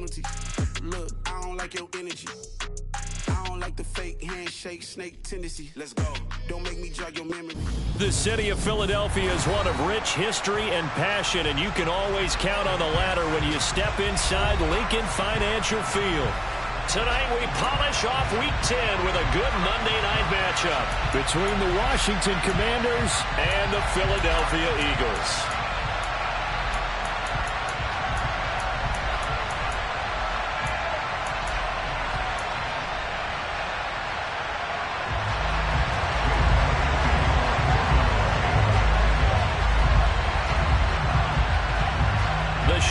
penalties. Look, I don't like your energy. I don't like the fake handshake snake tendency. Let's go. Don't make me jog your memory. The city of Philadelphia is one of rich history and passion, and you can always count on the ladder when you step inside Lincoln Financial Field. Tonight we polish off Week 10 with a good Monday night matchup between the Washington Commanders and the Philadelphia Eagles.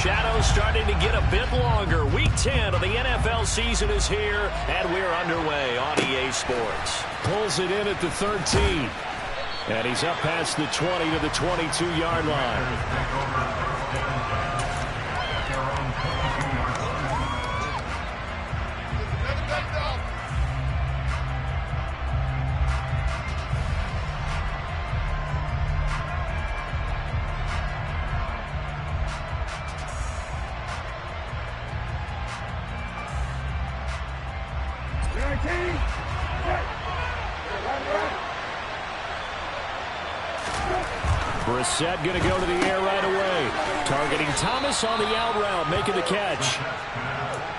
Shadows starting to get a bit longer. Week 10 of the NFL season is here, and we're underway on EA Sports. Pulls it in at the 13. And he's up past the 20 to the 22-yard line. Brissett going to go to the air right away. Targeting Thomas on the out route, making the catch.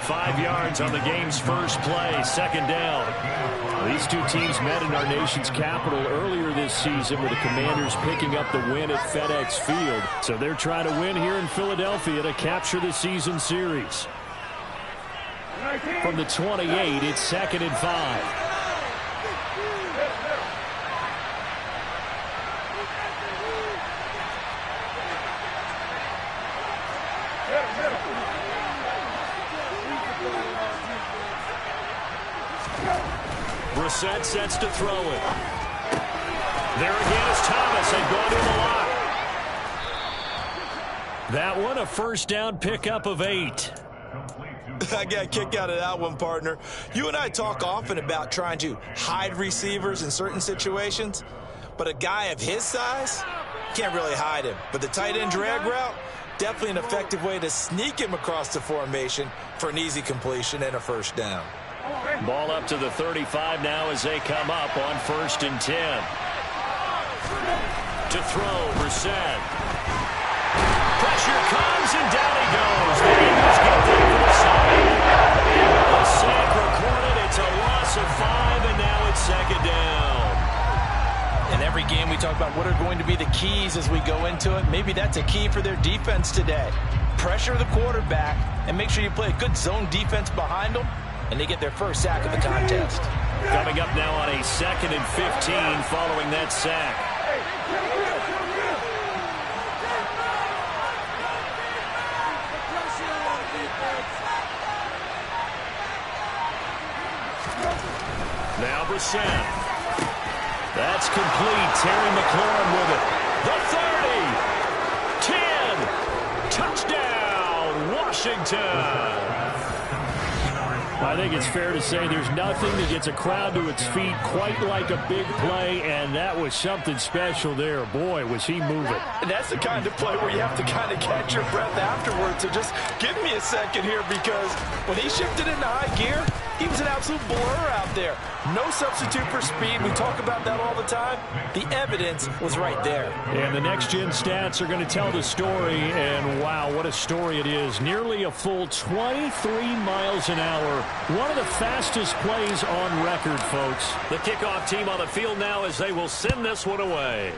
5 yards on the game's first play, second down. These two teams met in our nation's capital earlier this season with the Commanders picking up the win at FedEx Field. So they're trying to win here in Philadelphia to capture the season series. From the 28, it's 2nd and 5. Brissett sets to throw it. There again is Thomas, and going to the lock. That one, a first down pickup of 8. I got a kick out of that one, partner. You and I talk often about trying to hide receivers in certain situations, but a guy of his size can't really hide him. But the tight end drag route, definitely an effective way to sneak him across the formation for an easy completion and a first down. Ball up to the 35 now as they come up on 1st and 10. To throw, Brissett. Pressure comes, and down he goes. The Eagles get there for the sack. A sack recorded. It's a loss of 5, and now it's 2nd down. In every game we talk about what are going to be the keys as we go into it. Maybe that's a key for their defense today. Pressure the quarterback and make sure you play a good zone defense behind them, and they get their first sack of the contest. Coming up now on a 2nd and 15 following that sack. Now Brissett. That's complete. Terry McLaurin with it. The 30. 10. Touchdown, Washington. I think it's fair to say there's nothing that gets a crowd to its feet quite like a big play, and that was something special there. Boy, was he moving. And that's the kind of play where you have to kind of catch your breath afterwards. So just give me a second here, because when he shifted into high gear, he was an absolute blur out there. No substitute for speed. We talk about that all the time. The evidence was right there. And the next-gen stats are going to tell the story, and wow, what a story it is. Nearly a full 23 miles an hour. One of the fastest plays on record, folks. The kickoff team on the field now as they will send this one away.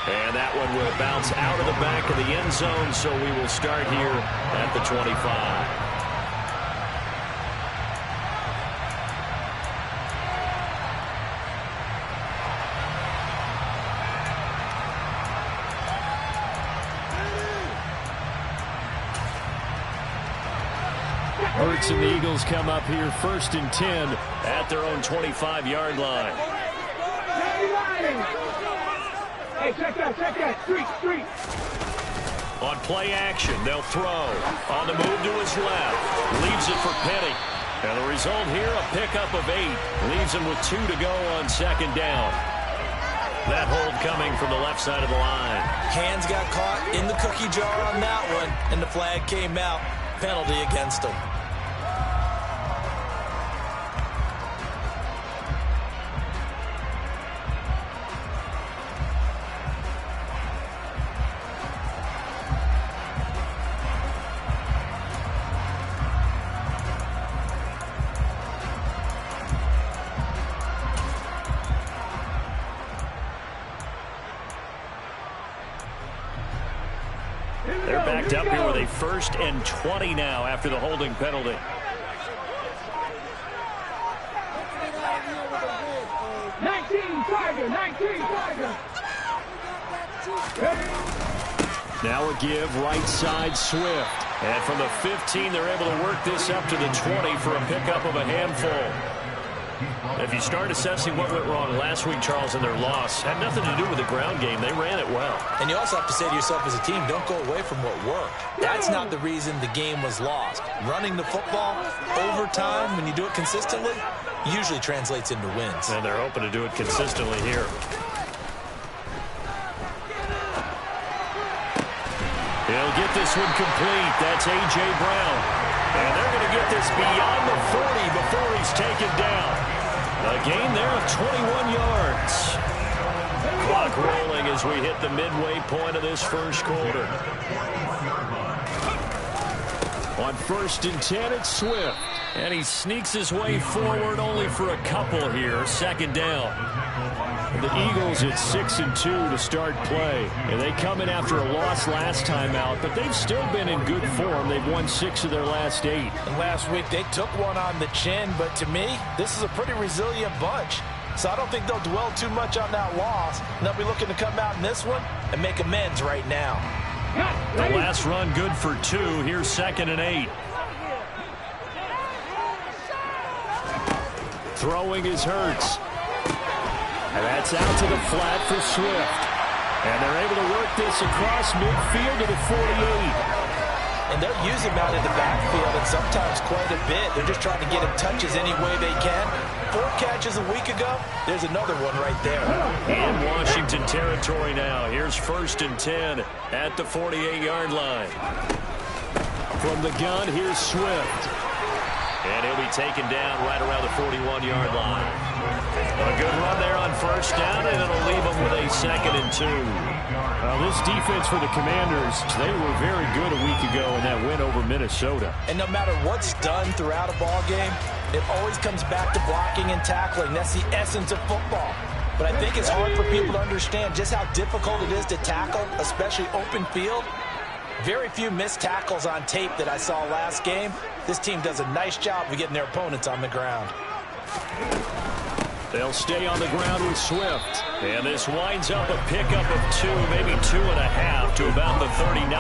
And that one will bounce out of the back of the end zone, so we will start here at the 25. Hurts and the Eagles come up here 1st and 10 at their own 25-yard line. Hey, check that, street. On play action, they'll throw. On the move to his left. Leaves it for Penny. And the result here, a pickup of 8. Leaves him with 2 to go on 2nd down. That hold coming from the left side of the line. Hands got caught in the cookie jar on that one. and the flag came out. Penalty against him. They're backed up here with a 1st and 20 now after the holding penalty. Now a give, right side, Swift. And from the 15, they're able to work this up to the 20 for a pickup of a handful. If you start assessing what went wrong last week, Charles, in their loss, had nothing to do with the ground game. They ran it well. And you also have to say to yourself as a team, don't go away from what worked. That's not the reason the game was lost. Running the football over time, when you do it consistently, usually translates into wins. And they're hoping to do it consistently here. He'll get this one complete. That's A.J. Brown. And they're going to get this beyond the 40 before he's taken down. A gain there of 21 yards. Clock rolling as we hit the midway point of this first quarter. On 1st and 10, it's Swift. And he sneaks his way forward only for a couple here. 2nd down. The Eagles at 6 and 2 to start play. And they come in after a loss last time out, but they've still been in good form. They've won 6 of their last 8. And last week they took one on the chin, but to me, this is a pretty resilient bunch. So I don't think they'll dwell too much on that loss. And they'll be looking to come out in this one and make amends right now. The last run good for 2. Here's 2nd and 8. Throwing is Hurts. And that's out to the flat for Swift. And they're able to work this across midfield to the 48. And they'll use him out in the backfield, and sometimes quite a bit. They're just trying to get him touches any way they can. 4 catches a week ago. There's another one right there. In Washington territory now. Here's 1st and 10 at the 48-yard line. From the gun, here's Swift. And he'll be taken down right around the 41-yard line. A good run there on 1st down, and it'll leave them with a 2nd and 2. This defense for the Commanders, they were very good a week ago in that win over Minnesota. And no matter what's done throughout a ball game, it always comes back to blocking and tackling. That's the essence of football. But I think it's hard for people to understand just how difficult it is to tackle, especially open field. Very few missed tackles on tape that I saw last game. This team does a nice job of getting their opponents on the ground. They'll stay on the ground with Swift. And this winds up a pickup of 2, maybe 2.5 to about the 39.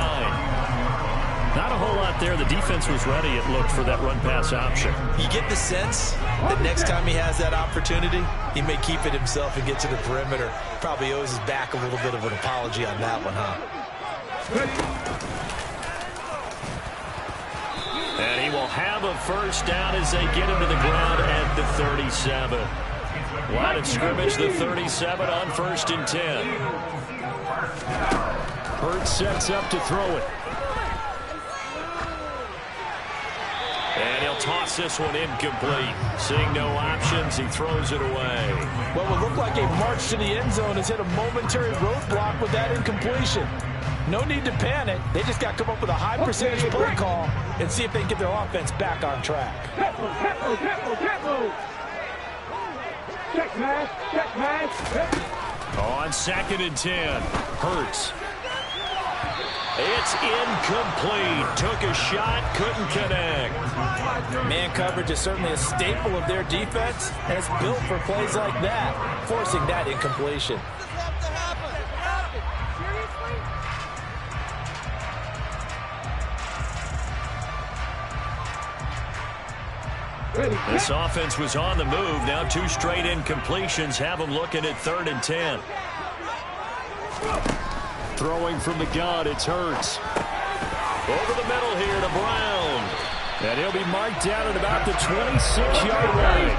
Not a whole lot there. The defense was ready, it looked, for that run-pass option. You get the sense that next time he has that opportunity, he may keep it himself and get to the perimeter. Probably owes his back a little bit of an apology on that one, huh? And he will have a 1st down as they get him to the ground at the 37. Line of scrimmage, the 37 on 1st and 10. Hurts sets up to throw it. And he'll toss this one incomplete. Seeing no options, he throws it away. What would look like a march to the end zone has hit a momentary roadblock with that incompletion. No need to panic. They just got to come up with a high percentage play call and see if they can get their offense back on track. Check man. On 2nd and 10, Hurts. It's incomplete. Took a shot, couldn't connect. Man coverage is certainly a staple of their defense, and it's built for plays like that, forcing that incompletion. This offense was on the move. Now 2 straight incompletions have them looking at 3rd and 10. Throwing from the gun, it's Hurts. Over the middle here to Brown. And he'll be marked down at about the 26-yard line.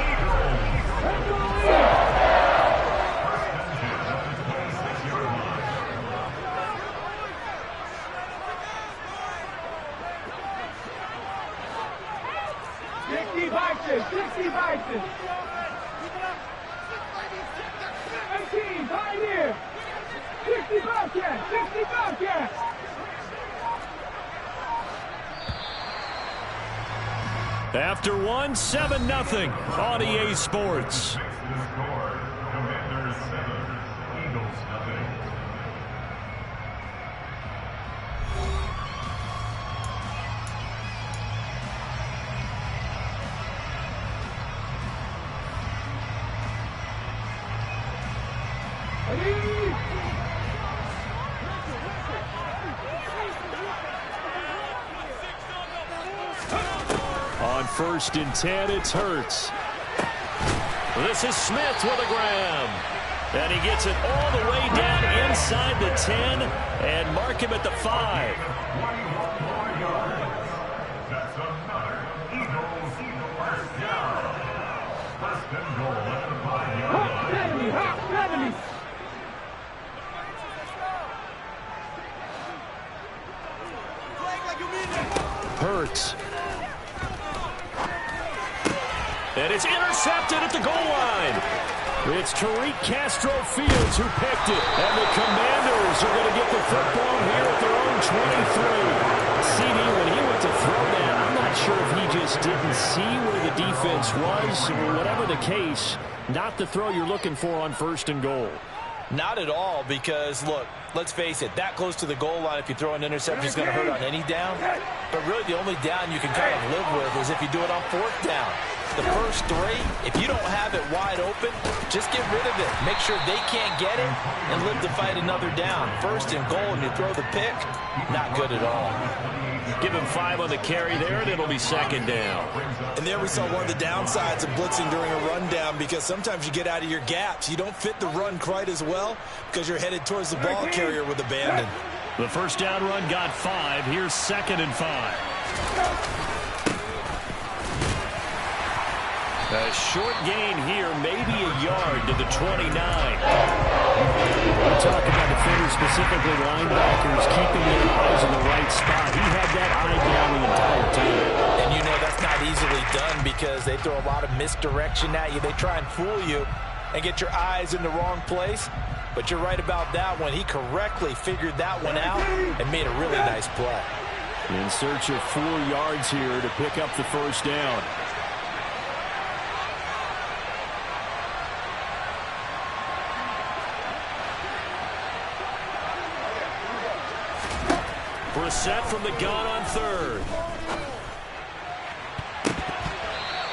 60 Vikings, 60 Vikings. 18, Pioneer. 60 Bobcats, 60 Bobcats. After one, 7-0 on EA Sports. Commanders 7, Eagles nothing. On 1st and 10, it's Hurts. This is Smith with a grab. And he gets it all the way down inside the 10 and mark him at the 5. That's another Eagles first down. First and goal at the 5-yard line. Hot 70. Hurts. And it's intercepted at the goal line. It's Tariq Castro-Fields who picked it. And the Commanders are going to get the football here at their own 23. CD, when he went to throw that, I'm not sure if he just didn't see where the defense was. Whatever the case, not the throw you're looking for on 1st and goal. Not at all, because, look, let's face it, that close to the goal line, if you throw an interception, is going to hurt on any down. But really, the only down you can kind of live with is if you do it on 4th down. The first 3, if you don't have it wide open, just get rid of it. Make sure they can't get it and live to fight another down. 1st and goal, and you throw the pick, not good at all. Give him 5 on the carry there, and it'll be 2nd down. And there we saw one of the downsides of blitzing during a rundown, because sometimes you get out of your gaps. You don't fit the run quite as well because you're headed towards the ball carrier with abandon. The first down run got 5. Here's 2nd and 5. A short gain here, maybe a yard to the 29. We'll talk about defenders, specifically linebackers, keeping their eyes in the right spot. He had that eye down the entire time. And you know that's not easily done because they throw a lot of misdirection at you. They try and fool you and get your eyes in the wrong place. But you're right about that one. He correctly figured that one out and made a really nice play. In search of 4 yards here to pick up the first down. Brissett from the gun on 3rd.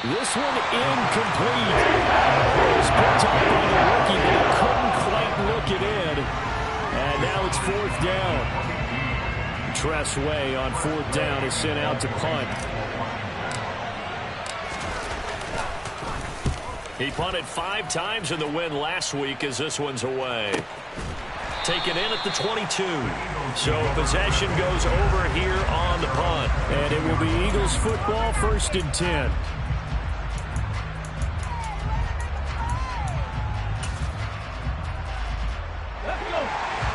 This one incomplete. It was picked up by the rookie, but he couldn't quite look it in. And now it's 4th down. Tress Way on 4th down is sent out to punt. He punted 5 times in the win last week as this one's away. Taken in at the 22. So possession goes over here on the punt. And it will be Eagles football, 1st and 10.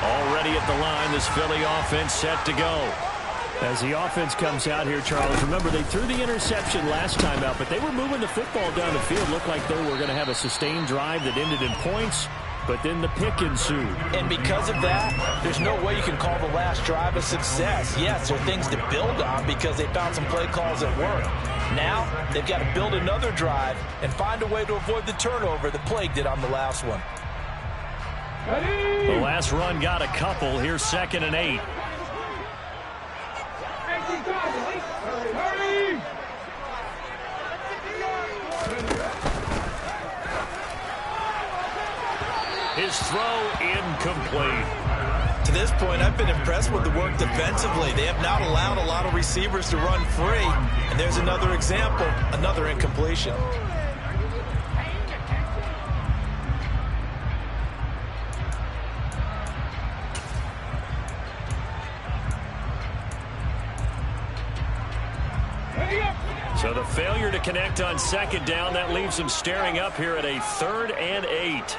Already at the line, this Philly offense set to go. As the offense comes out here, Charles, remember they threw the interception last time out, but they were moving the football down the field. Looked like they were going to have a sustained drive that ended in points. But then the pick ensued. And because of that, there's no way you can call the last drive a success. Yes, there are things to build on because they found some play calls that work. Now, they've got to build another drive and find a way to avoid the turnover that plagued it on the last one. The last run got a couple. Here's 2nd and 8. His throw incomplete. To this point, I've been impressed with the work defensively. They have not allowed a lot of receivers to run free. And there's another example, another incompletion. So the failure to connect on 2nd down, that leaves them staring up here at a 3rd and 8.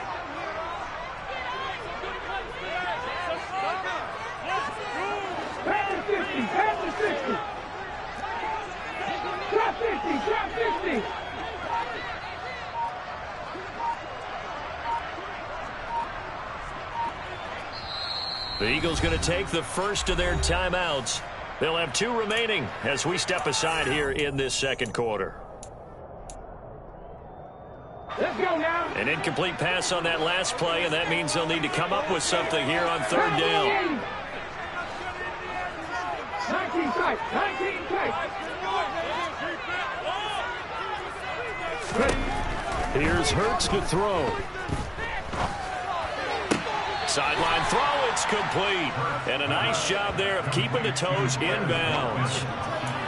Drop 50. The Eagles going to take the first of their timeouts. They'll have 2 remaining as we step aside here in this second quarter. Let's go now. An incomplete pass on that last play, and that means they'll need to come up with something here on 3rd down. 19 tight. 19 tight. Here's Hurts to throw. Sideline throw, it's complete. And a nice job there of keeping the toes in bounds.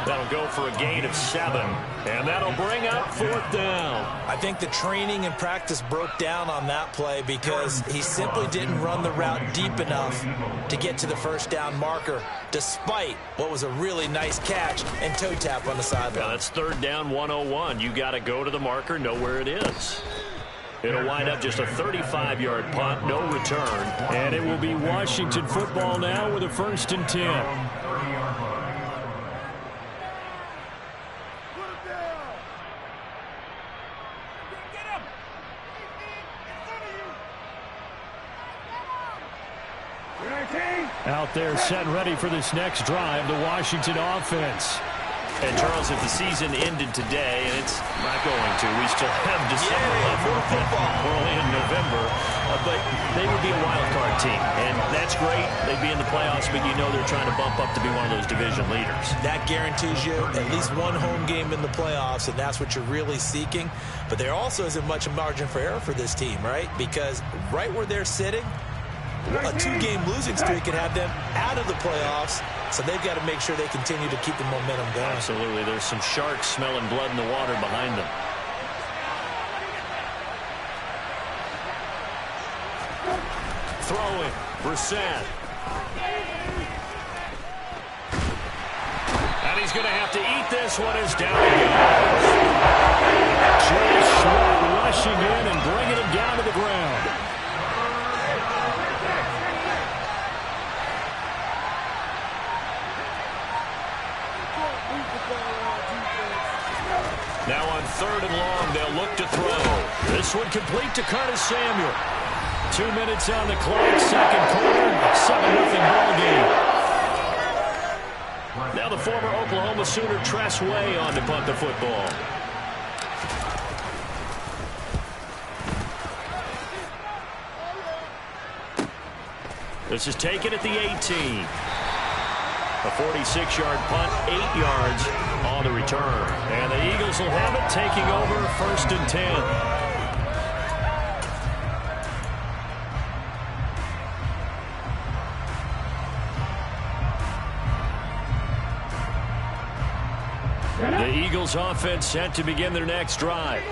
That'll go for a gain of 7. And that'll bring up 4th down. I think the training and practice broke down on that play because he simply didn't run the route deep enough to get to the first down marker, despite what was a really nice catch and toe tap on the sideline. Now that's 3rd down 101. You got to go to the marker, know where it is. It'll wind up just a 35-yard punt, no return. And it will be Washington football now with a 1st and 10. Out there set ready for this next drive, the Washington offense. And, Charles, if the season ended today, and it's not going to, we still have December left. We're only in November, but they would be a wild card team. And that's great. They'd be in the playoffs, but you know they're trying to bump up to be one of those division leaders. That guarantees you at least one home game in the playoffs, and that's what you're really seeking. But there also isn't much margin for error for this team, right? Because right where they're sitting, a 2-game losing streak could have them out of the playoffs, so they've got to make sure they continue to keep the momentum going. Absolutely. There's some sharks smelling blood in the water behind them. Throwing. Brissett. And he's going to have to eat this one as down he goes. Joe Sweat rushing in and bringing him down to the ground. Now on 3rd and long, they'll look to throw. This one complete to Curtis Samuel. 2 minutes on the clock, second quarter, 7-0 ball game. Now the former Oklahoma Sooner Tress Way on to punt the football. This is taken at the 18. A 46-yard punt, 8 yards on the return. And the Eagles will have it, taking over 1st and 10. The Eagles offense set to begin their next drive.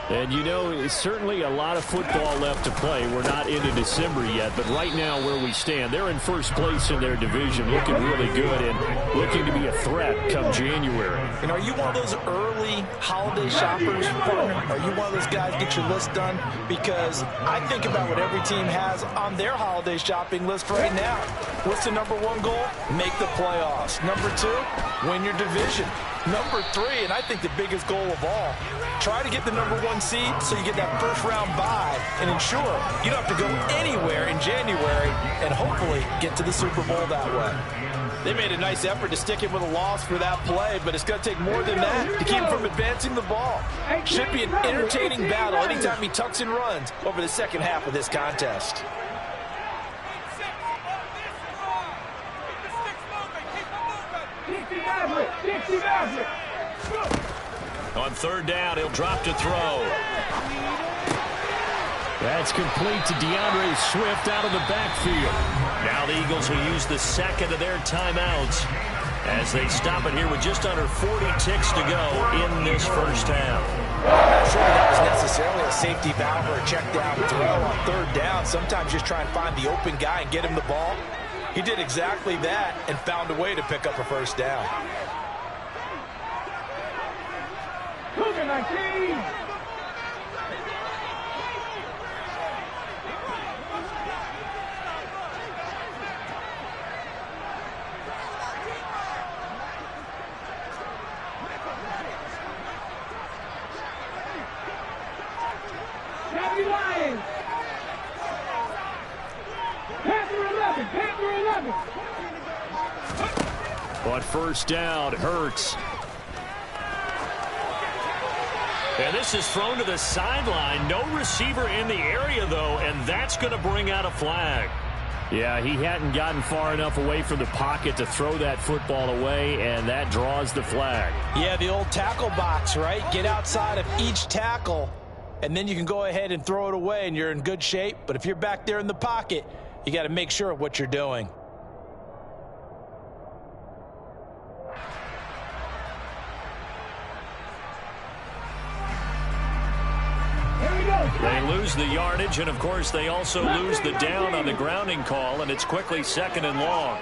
And, you know, it's certainly a lot of football left to play. We're not into December yet, but right now where we stand, they're in first place in their division, looking really good and looking to be a threat come January. And are you one of those early holiday shoppers, partner? Are you one of those guys get your list done? Because I think about what every team has on their holiday shopping list right now. What's the #1 goal? Make the playoffs. #2, win your division. #3, and I think the biggest goal of all, try to get the #1 seed so you get that first-round bye and ensure you don't have to go anywhere in January and hopefully get to the Super Bowl that way. They made a nice effort to stick him with a loss for that play, but it's going to take more than that to keep him from advancing the ball. Should be an entertaining battle anytime he tucks and runs over the second half of this contest. On 3rd down, he'll drop to throw. That's complete to DeAndre Swift out of the backfield. Now the Eagles will use the second of their timeouts as they stop it here with just under 40 ticks to go in this first half. I'm not sure that was necessarily a safety valve or a check down throw on 3rd down. Sometimes just try and find the open guy and get him the ball. He did exactly that and found a way to pick up a first down. Cougar 19. Happy Lions. Panther 11. Panther On first down, Hurts. And this is thrown to the sideline. No receiver in the area, though, and that's going to bring out a flag. Yeah, he hadn't gotten far enough away from the pocket to throw that football away, and that draws the flag. Yeah, the old tackle box, right? Get outside of each tackle, and then you can go ahead and throw it away, and you're in good shape. But if you're back there in the pocket, you got to make sure of what you're doing. They lose the yardage, and, of course, they also lose the down on the grounding call, and it's quickly 2nd and long.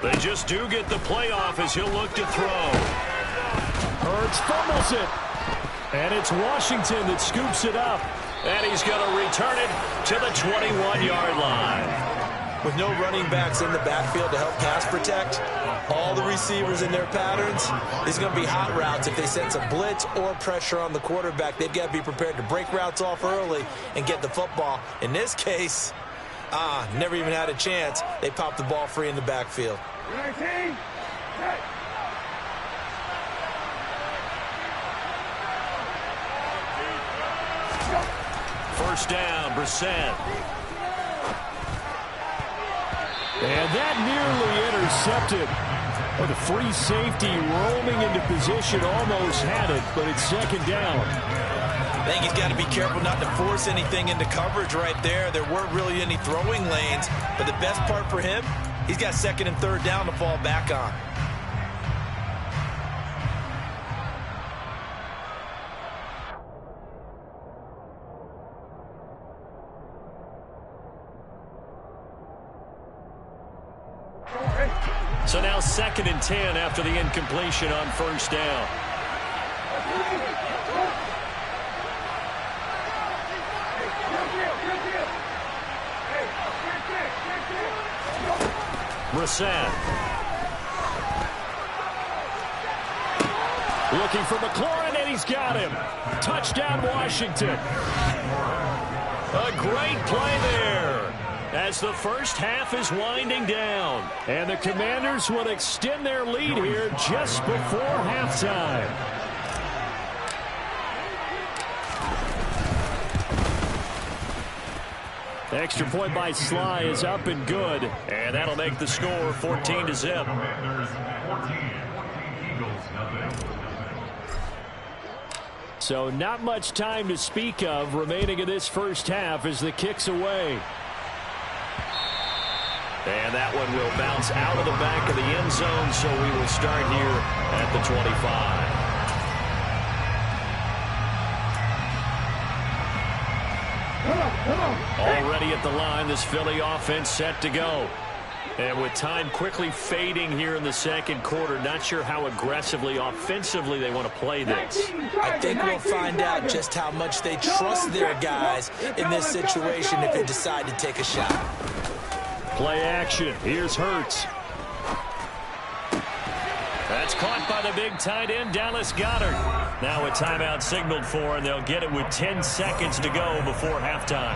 They just do get the playoff as he'll look to throw. Hurts fumbles it. And it's Washington that scoops it up. And he's going to return it to the 21-yard line. With no running backs in the backfield to help pass protect, all the receivers in their patterns, these are going to be hot routes. If they sense a blitz or pressure on the quarterback, they've got to be prepared to break routes off early and get the football. In this case, never even had a chance. They popped the ball free in the backfield. First down, Brissett. And that nearly intercepted. Well, the free safety roaming into position almost had it, but it's 2nd down. I think he's got to be careful not to force anything into coverage right there. There weren't really any throwing lanes, but the best part for him, he's got 2nd and 3rd down to fall back on. So now 2nd and 10 after the incompletion on first down. Brissett. Looking for McLaurin, and he's got him. Touchdown, Washington. A great play there as the first half is winding down. And the Commanders will extend their lead here just before halftime. The extra point by Sly is up and good. And that'll make the score 14-0. Commanders 14, Eagles nothing. So not much time to speak of remaining in this first half as the kick's away. And that one will bounce out of the back of the end zone, so we will start here at the 25. Already at the line, this Philly offense set to go. And with time quickly fading here in the second quarter, not sure how aggressively, offensively they want to play this. I think we'll find out just how much they trust their guys in this situation if they decide to take a shot. Play action. Here's Hurts. That's caught by the big tight end, Dallas Goedert. Now a timeout signaled for, and they'll get it with 10 seconds to go before halftime.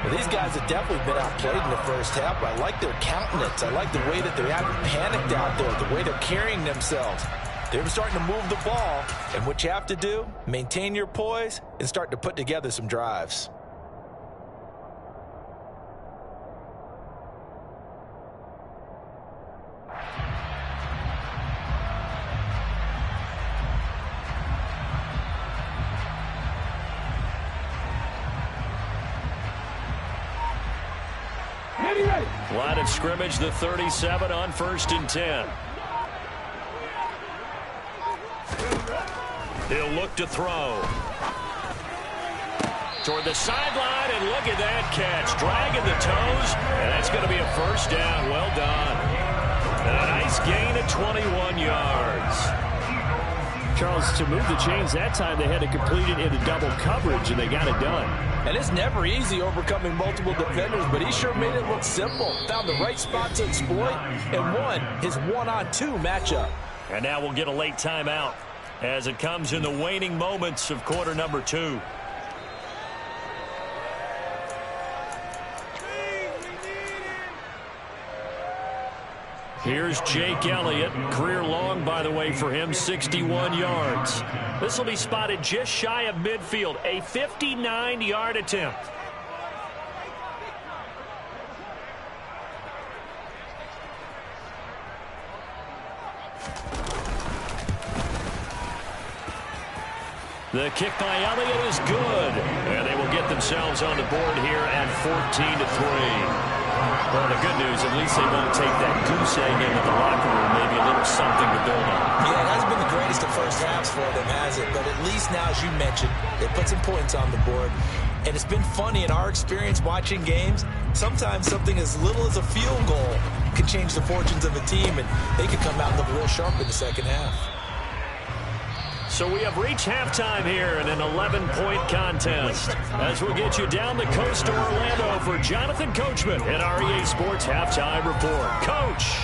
Well, these guys have definitely been outplayed in the first half, but I like their countenance. I like the way that they haven't panicked out there, the way they're carrying themselves. They're starting to move the ball, and what you have to do, maintain your poise and start to put together some drives. Line of scrimmage, the 37 on 1st and 10. He'll look to throw. Toward the sideline, and look at that catch. Dragging the toes, and that's going to be a first down. Well done. And a nice gain of 21 yards. Charles, to move the chains that time, they had to complete it into double coverage, and they got it done. And it's never easy overcoming multiple defenders, but he sure made it look simple. Found the right spot to exploit and won his one-on-two matchup. And now we'll get a late timeout as it comes in the waning moments of quarter number 2. Here's Jake Elliott. Career long, by the way, for him, 61 yards. This will be spotted just shy of midfield, a 59-yard attempt. The kick by Elliott is good. And they will get themselves on the board here at 14-3. Well, the good news, at least they won't take that goose egg into the locker room. Maybe a little something to build on. Yeah, it hasn't been the greatest of first halves for them, has it? But at least now, as you mentioned, they put some points on the board. And it's been funny in our experience watching games. Sometimes something as little as a field goal can change the fortunes of a team, and they could come out and look real sharp in the second half. So we have reached halftime here in an 11-point contest. As we'll get you down the coast to Orlando for Jonathan Coachman at our EA Sports Halftime Report. Coach!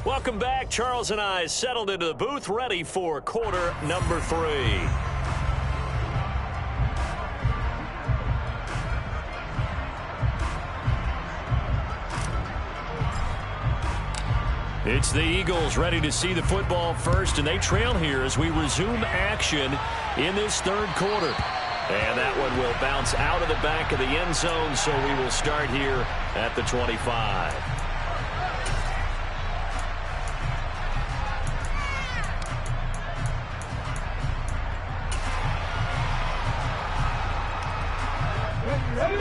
Welcome back. Charles and I settled into the booth, ready for quarter number 3. It's the Eagles ready to see the football first, and they trail here as we resume action in this third quarter. And that one will bounce out of the back of the end zone, so we will start here at the 25.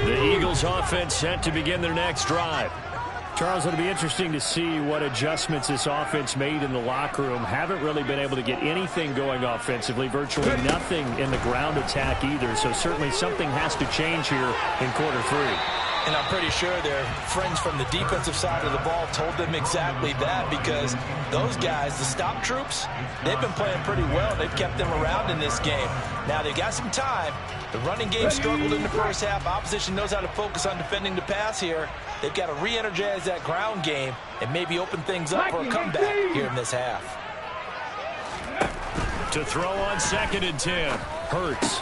The Eagles offense set to begin their next drive. Charles, it'll be interesting to see what adjustments this offense made in the locker room. Haven't really been able to get anything going offensively, virtually nothing in the ground attack either. So certainly something has to change here in quarter 3. And I'm pretty sure their friends from the defensive side of the ball told them exactly that, because those guys, the stop troops, they've been playing pretty well. They've kept them around in this game. Now they've got some time. The running game struggled in the first half. Opposition knows how to focus on defending the pass here. They've got to re-energize that ground game and maybe open things up for a comeback here in this half. To throw on 2nd and 10. Hurts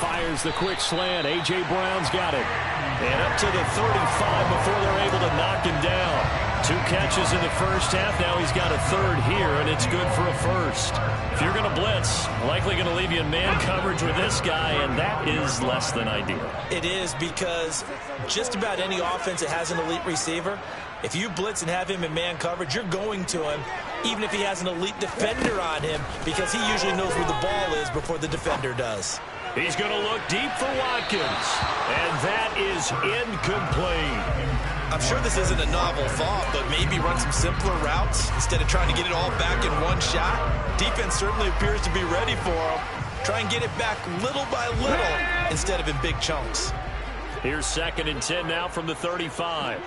fires the quick slant. A.J. Brown's got it. And up to the 35 before they're able to knock him down. 2 catches in the first half. Now he's got a third here, and it's good for a first. If you're going to blitz, likely going to leave you in man coverage with this guy, and that is less than ideal. It is, because just about any offense that has an elite receiver, if you blitz and have him in man coverage, you're going to him, even if he has an elite defender on him, because he usually knows where the ball is before the defender does. He's going to look deep for Watkins, and that is incomplete. I'm sure this isn't a novel thought, but maybe run some simpler routes instead of trying to get it all back in one shot. Defense certainly appears to be ready for him. Try and get it back little by little instead of in big chunks. Here's 2nd and 10 now from the 35.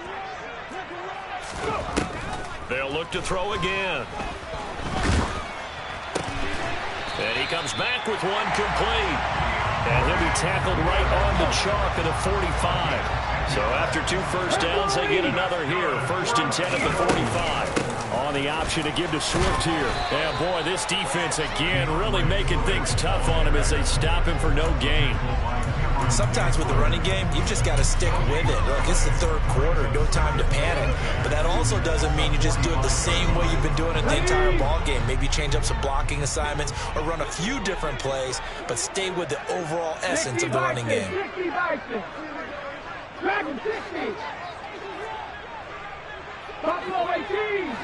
They'll look to throw again. And he comes back with one complete. And he'll be tackled right on the chalk at the 45. So after 2 first downs, they get another here. 1st and 10 at the 45. On the option to give to Swift here. And boy, this defense again really making things tough on him as they stop him for no gain. Sometimes with the running game, you've just got to stick with it. Look, it's the third quarter, no time to panic. But that also doesn't mean you just do it the same way you've been doing it the entire ball game. Maybe change up some blocking assignments or run a few different plays, but stay with the overall essence of the running game. 60 Bison. Dragon 60. Buffalo 18.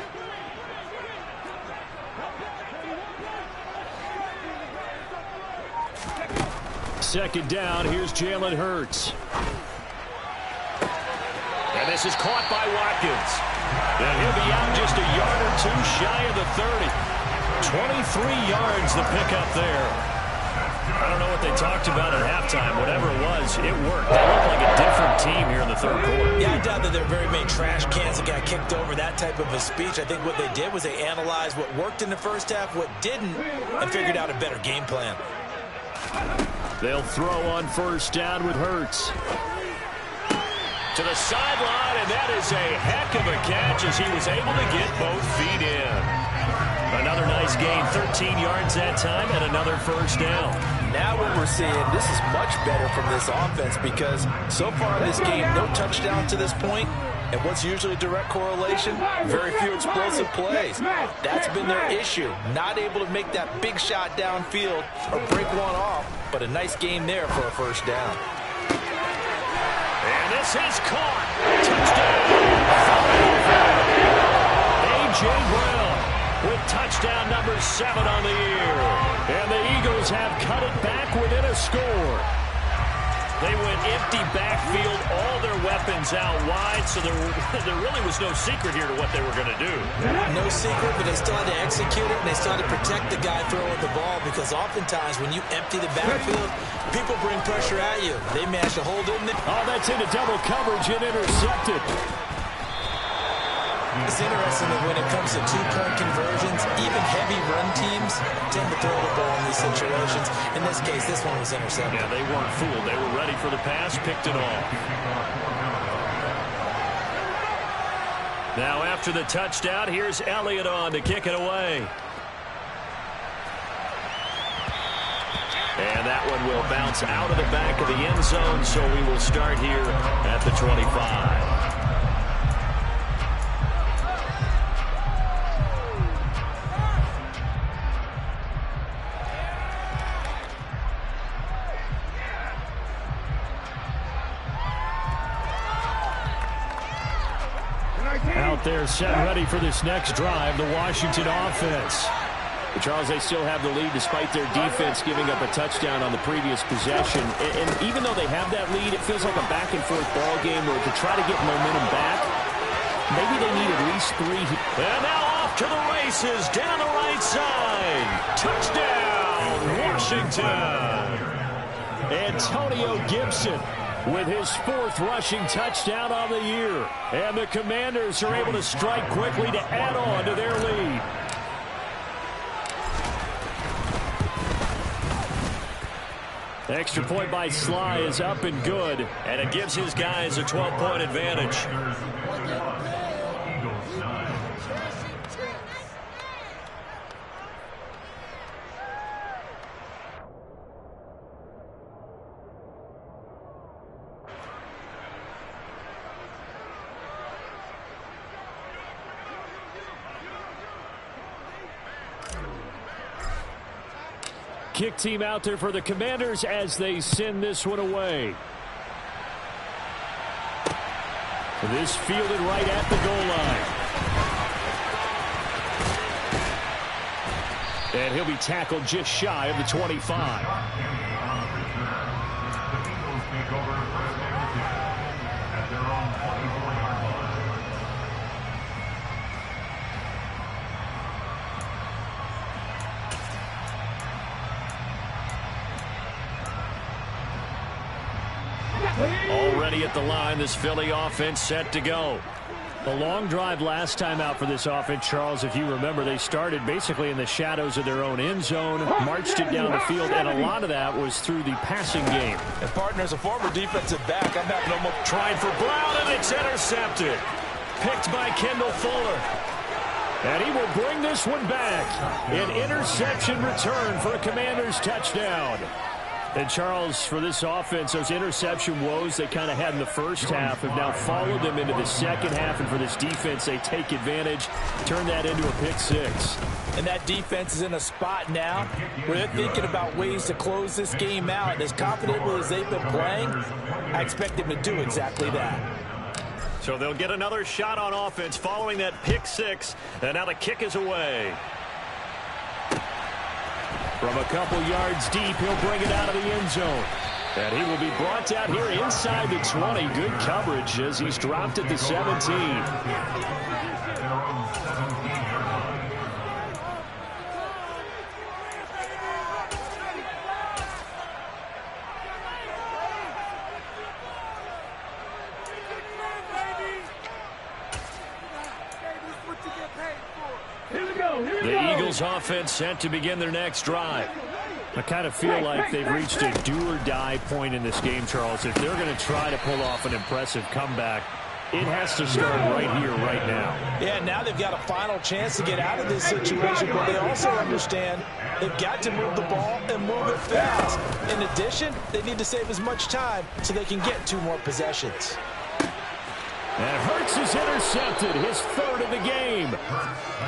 Second down, here's Jalen Hurts. And this is caught by Watkins. And he'll be out just a yard or 2 shy of the 30. 23 yards the pickup there. I don't know what they talked about at halftime. Whatever it was, it worked. They looked like a different team here in the third quarter. Yeah, I doubt that there are very many trash cans that got kicked over, that type of a speech. I think what they did was they analyzed what worked in the first half, what didn't, and figured out a better game plan. They'll throw on 1st down with Hurts. To the sideline, and that is a heck of a catch as he was able to get both feet in. Another nice gain, 13 yards that time, and another first down. Now what we're seeing, this is much better from this offense because so far in this game, no touchdown to this point. And what's usually a direct correlation? Very few explosive plays. That's been their issue. Not able to make that big shot downfield or break one off, but a nice game there for a first down. And this is caught. Touchdown. A.J. Brown with touchdown number 7 on the year. And the Eagles have cut it back within a score. They went empty backfield, all their weapons out wide, so there really was no secret here to what they were going to do. No secret, but they still had to execute it, and they still had to protect the guy throwing the ball because oftentimes when you empty the backfield, people bring pressure at you. They managed to hold it in there. Oh, that's into double coverage and intercepted. It's interesting that when it comes to two-point conversions, even heavy run teams tend to throw the ball in these situations. In this case, this one was intercepted. Yeah, they weren't fooled. They were ready for the pass, picked it off. Now after the touchdown, here's Elliott on to kick it away. And that one will bounce out of the back of the end zone, so we will start here at the 25. Out there set ready for this next drive, the Washington offense. But Charles, they still have the lead despite their defense giving up a touchdown on the previous possession. And even though they have that lead, it feels like a back-and-forth ball game where to try to get momentum back, maybe they need at least 3. And now off to the races, down the right side. Touchdown, Washington. Antonio Gibson with his 4th rushing touchdown on the year. And the Commanders are able to strike quickly to add on to their lead. Extra point by Sly is up and good. And it gives his guys a 12-point advantage. Kick team out there for the Commanders as they send this one away. This fielded right at the goal line. And he'll be tackled just shy of the 25. Already at the line, this Philly offense set to go. A long drive last time out for this offense, Charles. If you remember, they started basically in the shadows of their own end zone, marched it down the field, and a lot of that was through the passing game. And partner, as a former defensive back, I'm having almost trying for Brown, and it's intercepted. Picked by Kendall Fuller. And he will bring this one back. An interception return for a Commanders touchdown. And, Charles, for this offense, those interception woes they kind of had in the first half have now followed them into the second half. And for this defense, they take advantage, turn that into a pick 6. And that defense is in a spot now where they're thinking about ways to close this game out. And as confidently as they've been playing, I expect them to do exactly that. So they'll get another shot on offense following that pick 6. And now the kick is away. From a couple yards deep, he'll bring it out of the end zone. And he will be brought down here inside the 20. Good coverage as he's dropped at the 17. The Eagles offense set to begin their next drive. I kind of feel like they've reached a do-or-die point in this game, Charles. If they're going to try to pull off an impressive comeback, it has to start right here, right now. Yeah, now they've got a final chance to get out of this situation, but they also understand they've got to move the ball and move it fast. In addition, they need to save as much time so they can get 2 more possessions. And Hurts is intercepted, his 3rd of the game.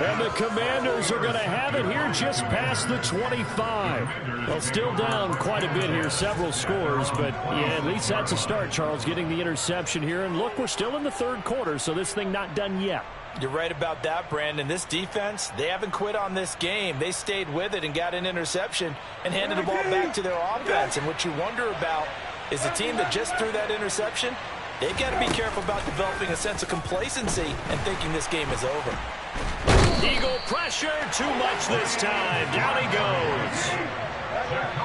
And the Commanders are going to have it here just past the 25. Well, still down quite a bit here, several scores, but yeah, at least that's a start, Charles, getting the interception here. And look, we're still in the 3rd quarter, so this thing not done yet. You're right about that, Brandon. This defense, they haven't quit on this game. They stayed with it and got an interception and handed the ball back to their offense. And what you wonder about is a team that just threw that interception, they've got to be careful about developing a sense of complacency and thinking this game is over. Eagle pressure, too much this time. Down he goes.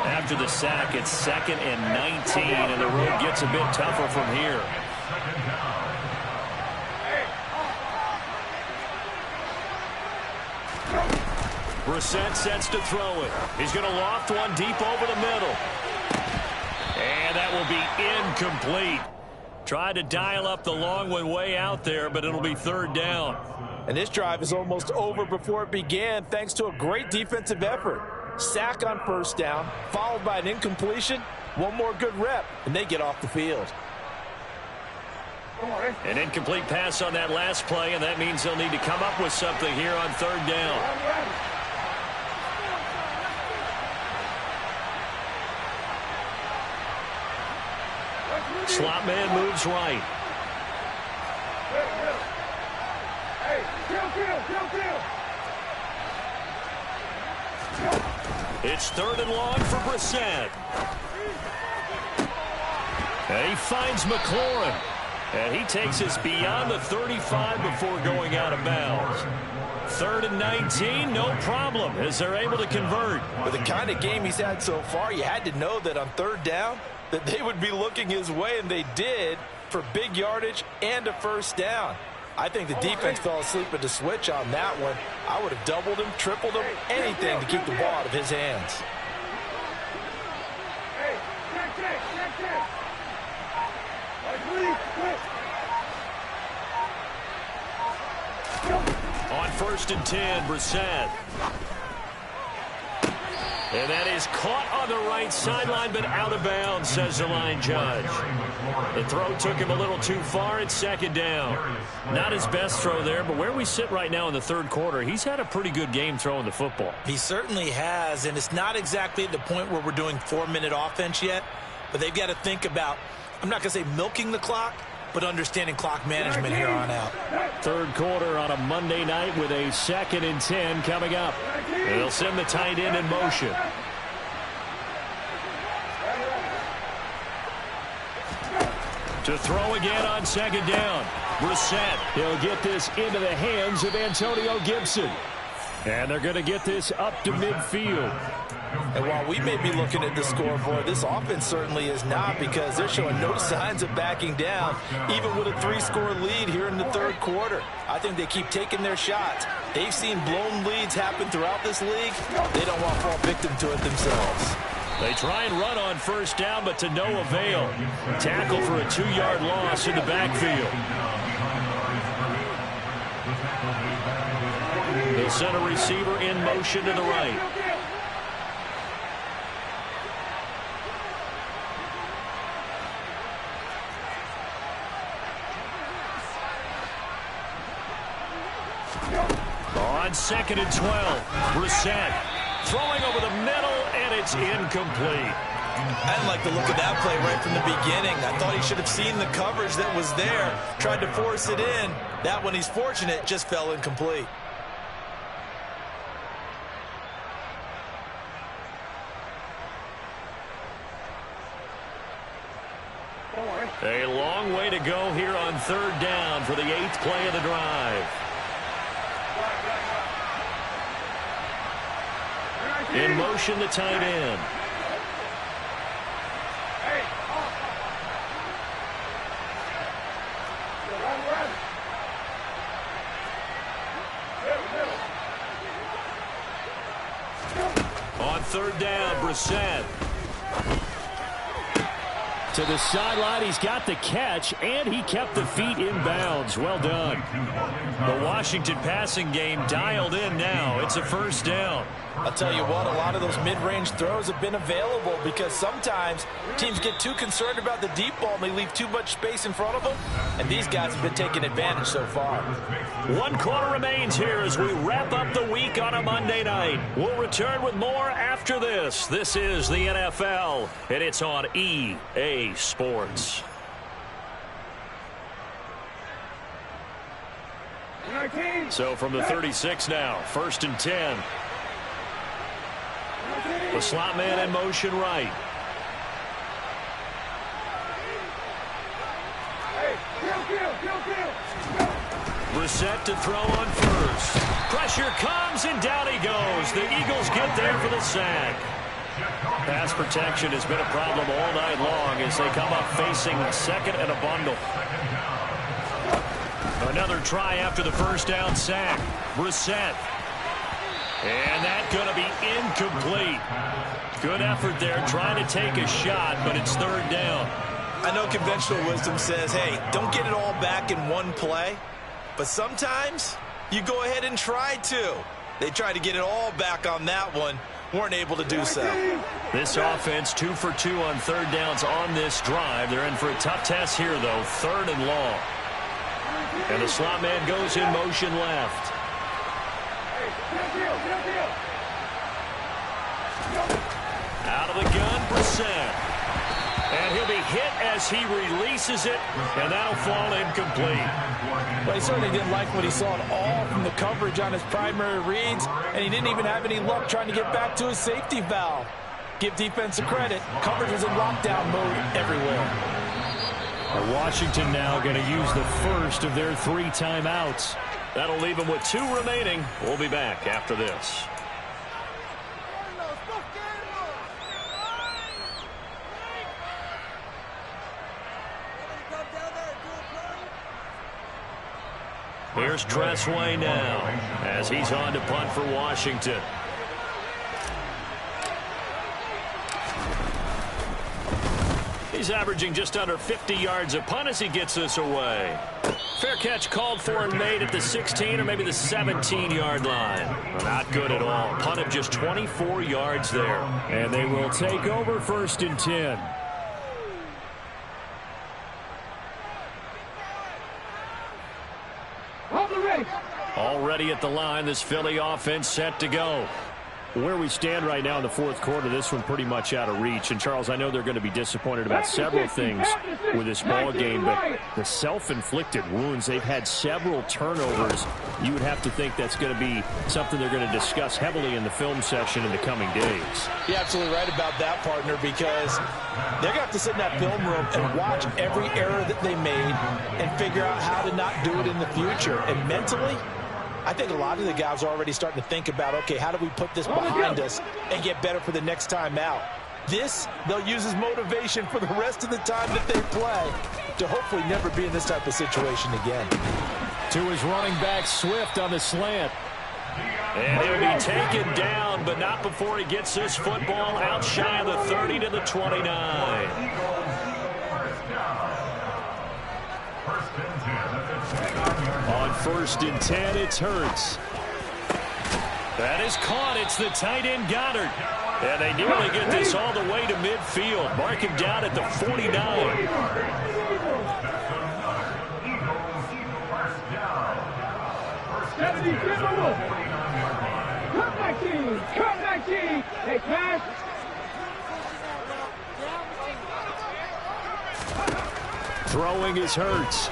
After the sack, it's 2nd and 19, and the road gets a bit tougher from here. Brissett sets to throw it. He's going to loft one deep over the middle. And that will be incomplete. Tried to dial up the long one way out there, but it'll be 3rd down. And this drive is almost over before it began thanks to a great defensive effort. Sack on 1st down, followed by an incompletion. One more good rep, and they get off the field. An incomplete pass on that last play, and that means they'll need to come up with something here on 3rd down. Slot man moves right. It's 3rd and long for Brissett. And he finds McLaurin. And he takes us beyond the 35 before going out of bounds. 3rd and 19, no problem, as they're able to convert. With the kind of game he's had so far, you had to know that on 3rd down, that they would be looking his way, and they did, for big yardage and a 1st down. I think the defense fell asleep at the switch on that one. I would have doubled him, tripled him, anything to keep the ball out of his hands. On 1st and 10, Brissett. And that is caught on the right sideline, but out of bounds, says the line judge. The throw took him a little too far. It's 2nd down. Not his best throw there, but where we sit right now in the 3rd quarter, he's had a pretty good game throwing the football. He certainly has, and it's not exactly at the point where we're doing 4-minute offense yet, but they've got to think about, I'm not going to say milking the clock, but understanding clock management here on out. 3rd quarter on a Monday night with a 2nd and 10 coming up. They'll send the tight end in motion. To throw again on 2nd down. Brissett. He'll get this into the hands of Antonio Gibson. And they're going to get this up to midfield. And while we may be looking at the scoreboard, this offense certainly is not, because they're showing no signs of backing down, even with a 3-score lead here in the 3rd quarter. I think they keep taking their shots. They've seen blown leads happen throughout this league. They don't want to fall victim to it themselves. They try and run on 1st down, but to no avail. Tackle for a 2-yard loss in the backfield. They'll send a receiver in motion to the right. On 2nd and 12, Brissett throwing over the middle, and it's incomplete. I didn't like the look of that play right from the beginning. I thought he should have seen the coverage that was there, tried to force it in. That one, he's fortunate, just fell incomplete. A long way to go here on 3rd down for the 8th play of the drive. In motion, the tight end. On third down. Brissett. To the sideline, he's got the catch, and he kept the feet in bounds. Well done. The Washington passing game dialed in now. It's a first down. I'll tell you what, a lot of those mid-range throws have been available because sometimes teams get too concerned about the deep ball and they leave too much space in front of them, and these guys have been taking advantage so far. 1 quarter remains here as we wrap up the week on a Monday night. We'll return with more after this. This is the NFL, and it's on EA Sports. So from the 36 now, 1st and 10. The slot man in motion right. Brissett to throw on first. Pressure comes, and down he goes. The Eagles get there for the sack. Pass protection has been a problem all night long as they come up facing second and a bundle. Another try after the first down sack. Brissett. And that's going to be incomplete. Good effort there trying to take a shot, but it's third down. I know conventional wisdom says, hey, don't get it all back in one play. But sometimes you go ahead and try to. They tried to get it all back on that one. Weren't able to do so. This offense 2 for 2 on third downs on this drive. They're in for a tough test here, though. 3rd and long. And the slot man goes in motion left. Out of the gun, Brissett. And he'll be hit as he releases it, and that'll fall incomplete. Well, he certainly didn't like what he saw at all from the coverage on his primary reads, and he didn't even have any luck trying to get back to his safety valve. Give defense a credit. Coverage was in lockdown mode everywhere. And Washington now going to use the first of their 3 timeouts. That'll leave them with 2 remaining. We'll be back after this. Here's Tressway now as he's on to punt for Washington. He's averaging just under 50 yards a punt as he gets this away. Fair catch called for and made at the 16 or maybe the 17-yard line. Not good at all. Punt of just 24 yards there. And they will take over 1st and 10. Already at the line, this Philly offense set to go. Where we stand right now in the 4th quarter, this one pretty much out of reach. And, Charles, I know they're going to be disappointed about several things with this ball game, but the self-inflicted wounds, they've had several turnovers. You would have to think that's going to be something they're going to discuss heavily in the film session in the coming days. You're absolutely right about that, partner, because they're going to have to sit in that film room and watch every error that they made and figure out how to not do it in the future. And mentally, I think a lot of the guys are already starting to think about, okay, how do we put this behind us and get better for the next time out? This, they'll use as motivation for the rest of the time that they play to hopefully never be in this type of situation again. To his running back, Swift on the slant. And he'll be taken down, but not before he gets this football out shy of the 30 to the 29. On 1st and 10, it's Hurts. That is caught. It's the tight end Goddard. And they nearly get this all the way to midfield. Mark him down at the 49. Come back, team. Hey, pass. Throwing is Hurts.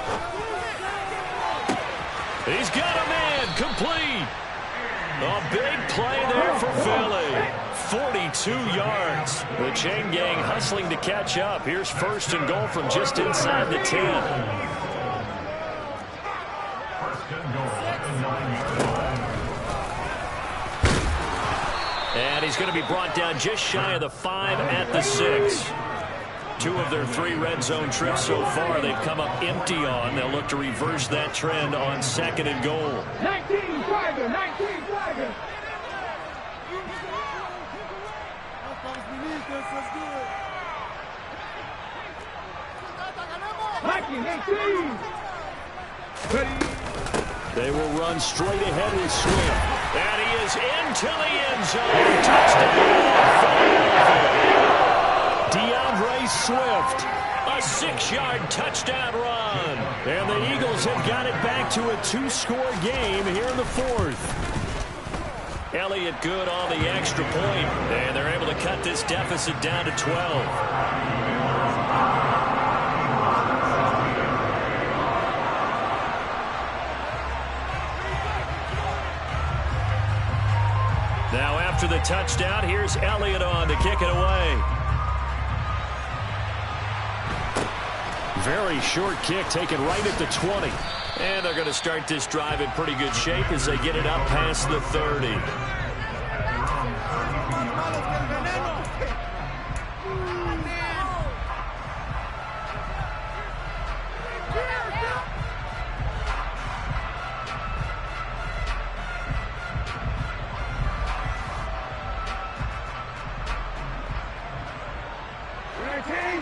He's got a man complete. A big play there for Philly. 42 yards. The chain gang hustling to catch up. Here's 1st and goal from just inside the 10. And he's going to be brought down just shy of the 5 at the 6. 2 of their 3 red zone trips so far they've come up empty on. They'll look to reverse that trend on 2nd and goal. 19 driver, 19 driver. They will run straight ahead with Swift. And he is into the end zone. Touchdown. DeAndre Swift. A 6-yard touchdown run. And the Eagles have got it back to a 2-score game here in the fourth. Elliott good on the extra point. And they're able to cut this deficit down to 12. Now after the touchdown, here's Elliott on to kick it away. Very short kick taken right at the 20. And they're going to start this drive in pretty good shape as they get it up past the 30.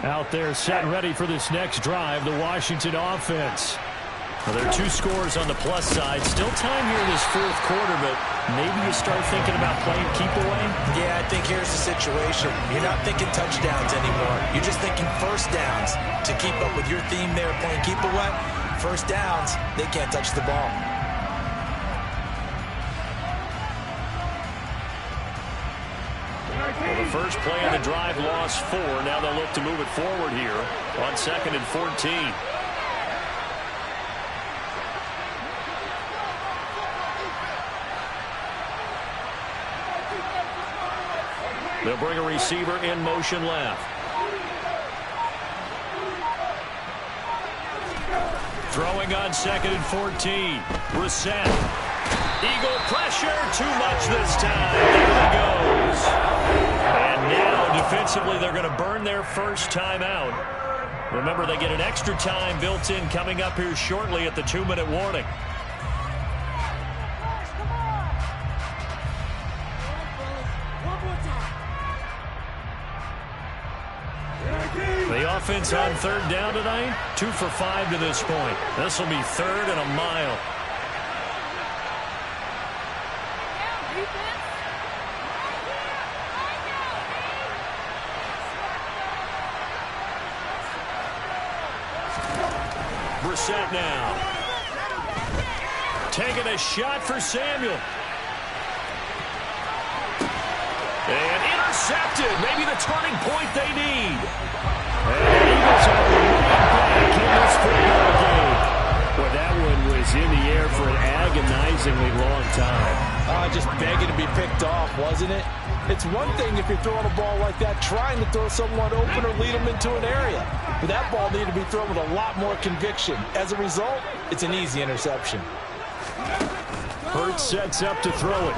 Out there set and ready for this next drive, the Washington offense. Well, there are 2 scores on the plus side. Still time here in this fourth quarter, but maybe you start thinking about playing keep away? Yeah, I think here's the situation. You're not thinking touchdowns anymore. You're just thinking first downs. To keep up with your theme there, playing keep away, first downs, they can't touch the ball. Well, the first play of the drive lost 4. Now they'll look to move it forward here on 2nd and 14. They'll bring a receiver in motion left. Throwing on 2nd and 14. Brissett. Eagle pressure. Too much this time. There he goes. And now defensively they're going to burn their first timeout. Remember, they get an extra time built in coming up here shortly at the 2-minute warning. The offense on 3rd down tonight, 2 for 5 to this point. This will be 3rd and a mile. Brissett now. Taking a shot for Samuel. And intercepted. Maybe the turning point they need. And the Eagles are right back in this football game. Well, that one was in the air for an agonizingly long time. Just begging to be picked off, wasn't it? It's one thing if you're throwing a ball like that, trying to throw someone open or lead them into an area. But that ball needed to be thrown with a lot more conviction. As a result, it's an easy interception. Hurts sets up to throw it.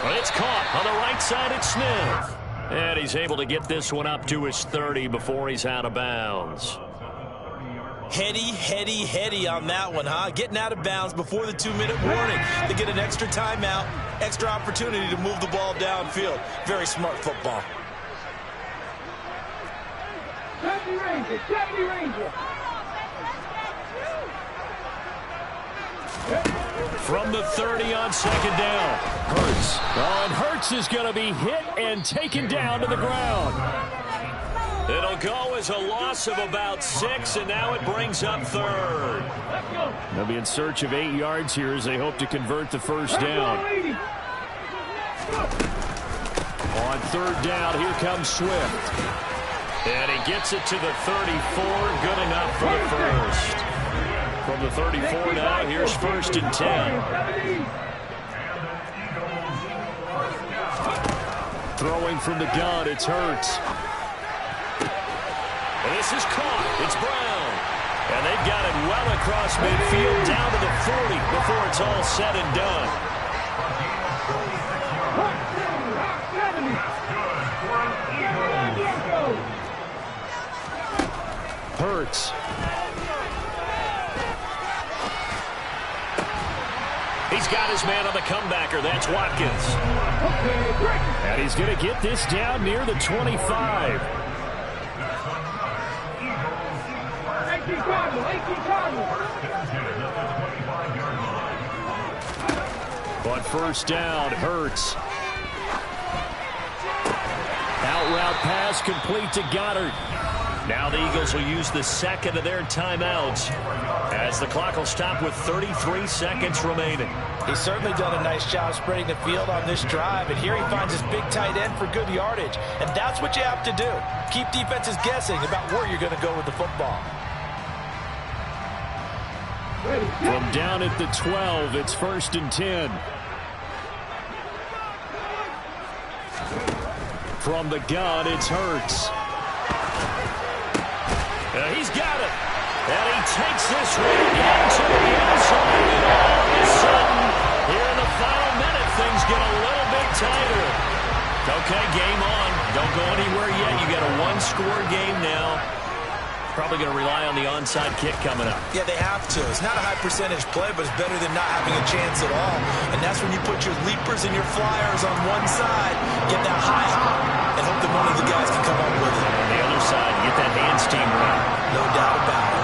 Well, it's caught on the right side at Smith. And he's able to get this one up to his 30 before he's out of bounds. Heady on that one, huh? Getting out of bounds before the 2-minute warning. They get an extra timeout, extra opportunity to move the ball downfield. Very smart football. From the 30 on 2nd down. Hurts. Oh, and Hurts is going to be hit and taken down to the ground. It'll go as a loss of about 6, and now it brings up 3rd. They'll be in search of 8 yards here as they hope to convert the first down. On 3rd down, here comes Swift. And he gets it to the 34. Good enough for the first. From the 34 now, here's 1st and 10. Throwing from the gun, it's Hurts. And this is caught. It's Brown. And they've got it well across midfield down to the 40 before it's all said and done. Hurts. He's got his man on the comebacker. That's Watkins. And he's going to get this down near the 25. But first down, Hurts. Out route pass complete to Goddard. Now the Eagles will use the second of their timeouts as the clock will stop with 33 seconds remaining. He's certainly done a nice job spreading the field on this drive, and here he finds his big tight end for good yardage. And that's what you have to do. Keep defenses guessing about where you're going to go with the football. From down at the 12, it's 1st and 10. From the gun, it's Hurts. He's got it. And he takes this one into the end zone. And all of a sudden, here in the final minute, things get a little bit tighter. Okay, game on. Don't go anywhere yet. You got a one-score game now. Probably going to rely on the onside kick coming up. Yeah, they have to. It's not a high-percentage play, but it's better than not having a chance at all. And that's when you put your leapers and your flyers on one side, get that high hop, and hope that one of the guys can come up with it. On the other side, get that hands team right. No doubt about it.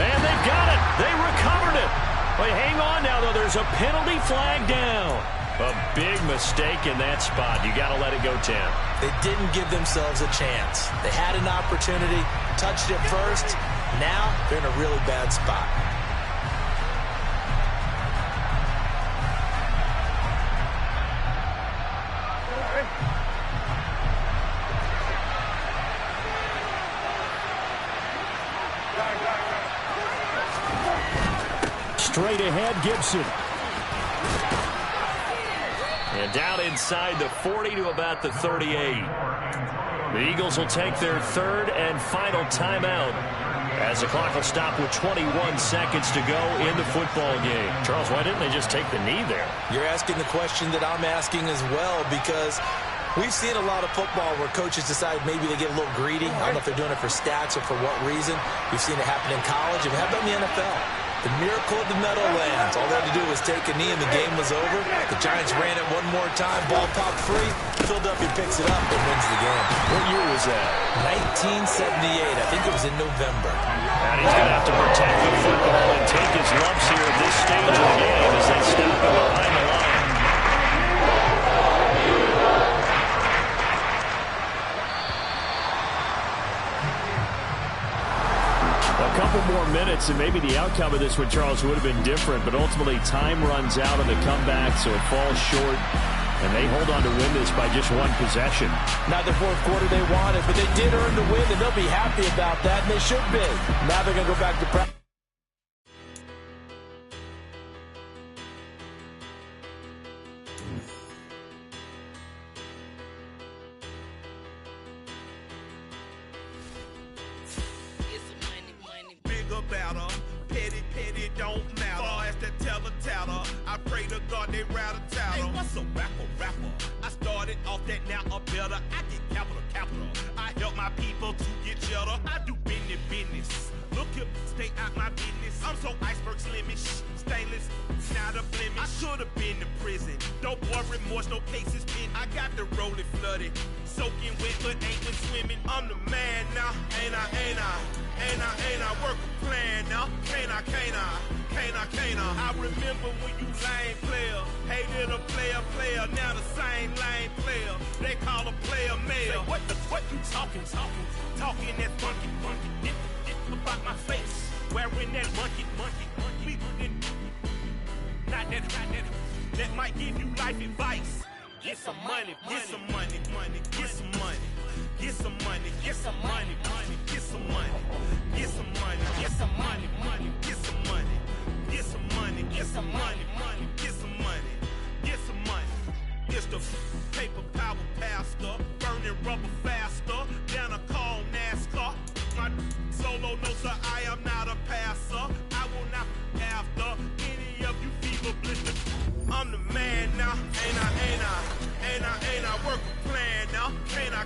And they've got it. They recovered it. But hang on now, though. There's a penalty flag down. A big mistake in that spot. You got to let it go, Tim. They didn't give themselves a chance. They had an opportunity, touched it first. Now they're in a really bad spot. Straight ahead, Gibson. And down inside the 40 to about the 38. The Eagles will take their third and final timeout as the clock will stop with 21 seconds to go in the football game. Charles, why didn't they just take the knee there? You're asking the question that I'm asking as well, because we've seen a lot of football where coaches decide maybe they get a little greedy. I don't know if they're doing it for stats or for what reason. We've seen it happen in college, and how about in the NFL? The miracle of the Meadowlands. All they had to do was take a knee and the game was over. The Giants ran it one more time. Ball popped free. Philadelphia picks it up and wins the game. What year was that? 1978. I think it was in November. And he's going to have to protect the football and take his lumps here at this stage of the game as they stop him behind the line. A couple more minutes, and maybe the outcome of this one, Charles, would have been different, but ultimately time runs out on the comeback, so it falls short, and they hold on to win this by just one possession. Not the fourth quarter they wanted, but they did earn the win, and they'll be happy about that, and they should be. Now they're going to go back to practice. I pray to God they rattle tattle. Hey, what's a rapper? I started off that, now a better. I get capital. I help my people to get cheddar. I do business. Look here, stay out my business. I'm so iceberg slimish, stainless, not a blemish. I should have been to prison. Don't boy remorse, no cases pinned. I got the rolling flooded, soaking wet, but ain't been swimming. I'm the man now, ain't I? Work a plan now, can't I? I remember when you lame player, hated a player, now the same lame player. They call a player mayor. What you talking that funky, get about my face, wearing that monkey, not that might give you life advice. Get some money, get some money, get some money, get some money, get some money, get some money, get some money, get some money, get some money, get some money, get some money, get some money, get some money. It's the paper power pastor, burning rubber faster than a call NASCAR. My solo no sir, I am not a passer. I will not after any of you fever blisters. I'm the man now, ain't I? Work a plan now, can't I?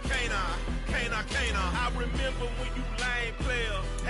I remember when you lame player,